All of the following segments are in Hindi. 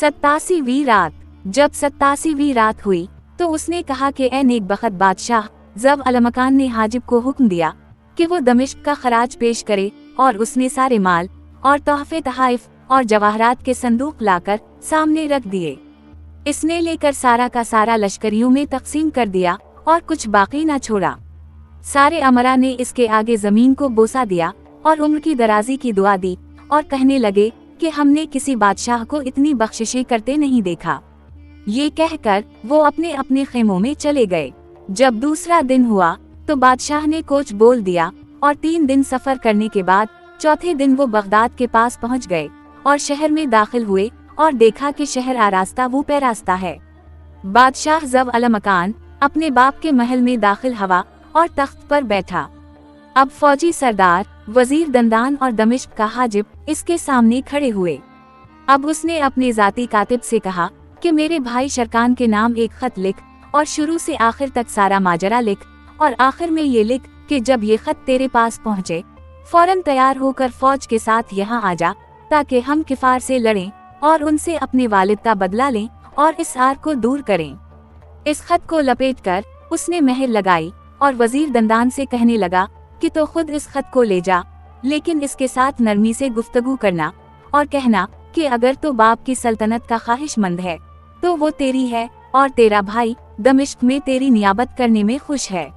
87वीं रात। जब 87वीं रात हुई तो उसने कहा कि ए नेकबख्त बादशाह, ज़ब अलमकान ने हाजिब को हुक्म दिया कि वो दमिश्क का खराज पेश करे, और उसने सारे माल और तोहफे तहाइफ और जवाहरात के संदूक लाकर सामने रख दिए। इसने लेकर सारा का सारा लश्करियों में तकसीम कर दिया और कुछ बाकी न छोड़ा। सारे अमरा ने इसके आगे जमीन को बोसा दिया और उम्र की दराजी की दुआ दी और कहने लगे कि हमने किसी बादशाह को इतनी बख्शिशें करते नहीं देखा। ये कहकर वो अपने अपने खेमों में चले गए। जब दूसरा दिन हुआ तो बादशाह ने कोच बोल दिया और 3 दिन सफर करने के बाद चौथे दिन वो बगदाद के पास पहुंच गए और शहर में दाखिल हुए और देखा कि शहर आरास्ता वो पैरास्ता है। बादशाह ज़ब अलमकान अपने बाप के महल में दाखिल हुआ और तख्त पर बैठा। अब फौजी सरदार, वजीर दंदान और दमिश्क का हाजिब इसके सामने खड़े हुए। अब उसने अपने जाती कातिब से कहा कि मेरे भाई शरकान के नाम एक खत लिख और शुरू से आखिर तक सारा माजरा लिख, और आखिर में ये लिख कि जब ये खत तेरे पास पहुँचे फौरन तैयार होकर फौज के साथ यहाँ आ जा, ताकि हम किफार से लड़ें और उनसे अपने वालिद का बदला लें और इस आर को दूर करें। इस खत को लपेटकर उसने मेहर लगाई और वजीर दंदान से कहने लगा कि तो खुद इस खत को ले जा, लेकिन इसके साथ नरमी से गुफ्तगू करना और कहना कि अगर तो बाप की सल्तनत का ख्वाहिशमंद है तो वो तेरी है और तेरा भाई दमिश्क में तेरी नियाबत करने में खुश है।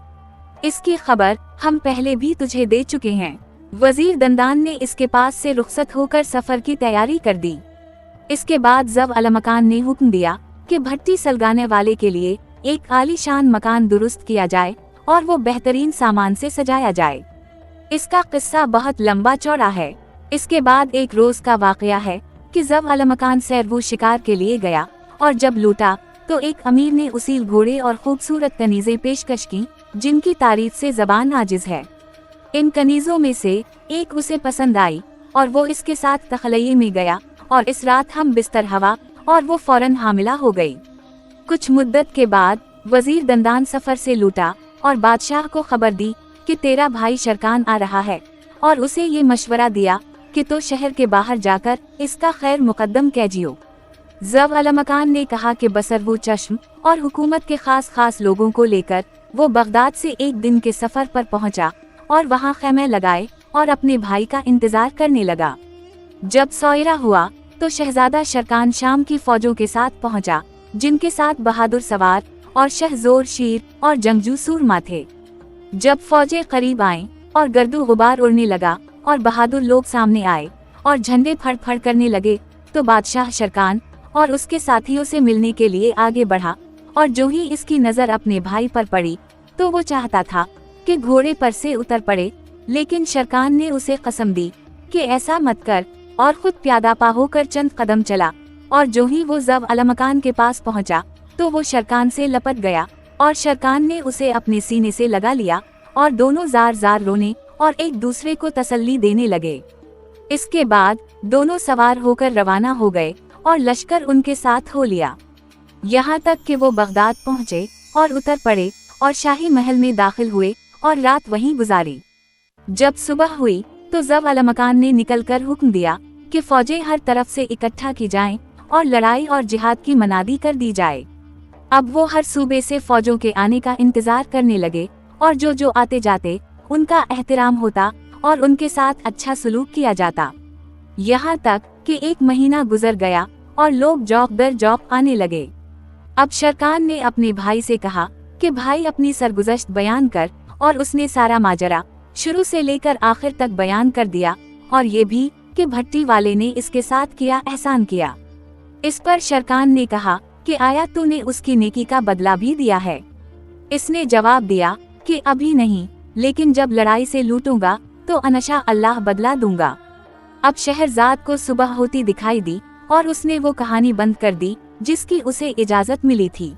इसकी खबर हम पहले भी तुझे दे चुके हैं। वजीर दंदान ने इसके पास से रुखसत होकर सफर की तैयारी कर दी। इसके बाद जब अलमकान ने हुक्म दिया कि भट्टी सलगाने वाले के लिए एक आलीशान मकान दुरुस्त किया जाए और वो बेहतरीन सामान से सजाया जाए। इसका किस्सा बहुत लंबा चौड़ा है। इसके बाद एक रोज का वाकया है कि जब अलमकान सैरवू शिकार के लिए गया और जब लूटा तो एक अमीर ने उसील घोड़े और खूबसूरत कनीजें पेशकश की जिनकी तारीफ से जबान आजिज है। इन कनीजों में से एक उसे पसंद आई और वो इसके साथ तखलये में गया और इस रात हम बिस्तर हवा और वो फौरन हामिला हो गई। कुछ मुद्दत के बाद वजीर दंदान सफर से लूटा और बादशाह को खबर दी कि तेरा भाई शरकान आ रहा है, और उसे ये मशवरा दिया कि तो शहर के बाहर जाकर इसका खैर मुकद्दम कीजियो। जब अलमकान ने कहा कि बसरवू चश्म और हुकूमत के खास लोगों को लेकर वो बगदाद से 1 दिन के सफर पर पहुंचा और वहां खैमे लगाए और अपने भाई का इंतजार करने लगा। जब सौयरा हुआ तो शहजादा शरकान शाम की फौजों के साथ पहुंचा, जिनके साथ बहादुर सवार और शहजोर शीर और जंगजू सूरमा थे। जब फौजें करीब आईं और गर्दो गुबार उड़ने लगा और बहादुर लोग सामने आए और झंडे फड़फड़ करने लगे, तो बादशाह शरकान और उसके साथियों से मिलने के लिए आगे बढ़ा, और जो ही इसकी नजर अपने भाई पर पड़ी तो वो चाहता था कि घोड़े पर से उतर पड़े, लेकिन शरकान ने उसे कसम दी कि ऐसा मत कर, और खुद प्यादा पा होकर चंद कदम चला, और जो ही वो जब अलमकान के पास पहुंचा तो वो शरकान से लपट गया और शरकान ने उसे अपने सीने से लगा लिया और दोनों जार जार रोने और एक दूसरे को तसल्ली देने लगे। इसके बाद दोनों सवार होकर रवाना हो गए और लश्कर उनके साथ हो लिया, यहाँ तक कि वो बगदाद पहुँचे और उतर पड़े और शाही महल में दाखिल हुए और रात वहीं गुजारी। जब सुबह हुई तो जब अलमकान ने निकलकर हुक्म दिया कि फौजें हर तरफ से इकट्ठा की जाएं और लड़ाई और जिहाद की मनादी कर दी जाए। अब वो हर सूबे से फौजों के आने का इंतजार करने लगे और जो आते जाते उनका एहतराम होता और उनके साथ अच्छा सलूक किया जाता। यहाँ तक कि 1 महीना गुजर गया और लोग जौक दर जौक आने लगे। अब शरकान ने अपने भाई से कहा कि भाई अपनी सरगुज़श्त बयान कर, और उसने सारा माजरा शुरू से लेकर आखिर तक बयान कर दिया, और ये भी कि भट्टी वाले ने इसके साथ किया एहसान किया। इस पर शरकान ने कहा कि आया तूने उसकी नेकी का बदला भी दिया है? इसने जवाब दिया कि अभी नहीं, लेकिन जब लड़ाई से लूटूंगा तो अनशा अल्लाह बदला दूंगा। अब शहरजाद को सुबह होती दिखाई दी और उसने वो कहानी बंद कर दी जिसकी उसे इजाजत मिली थी।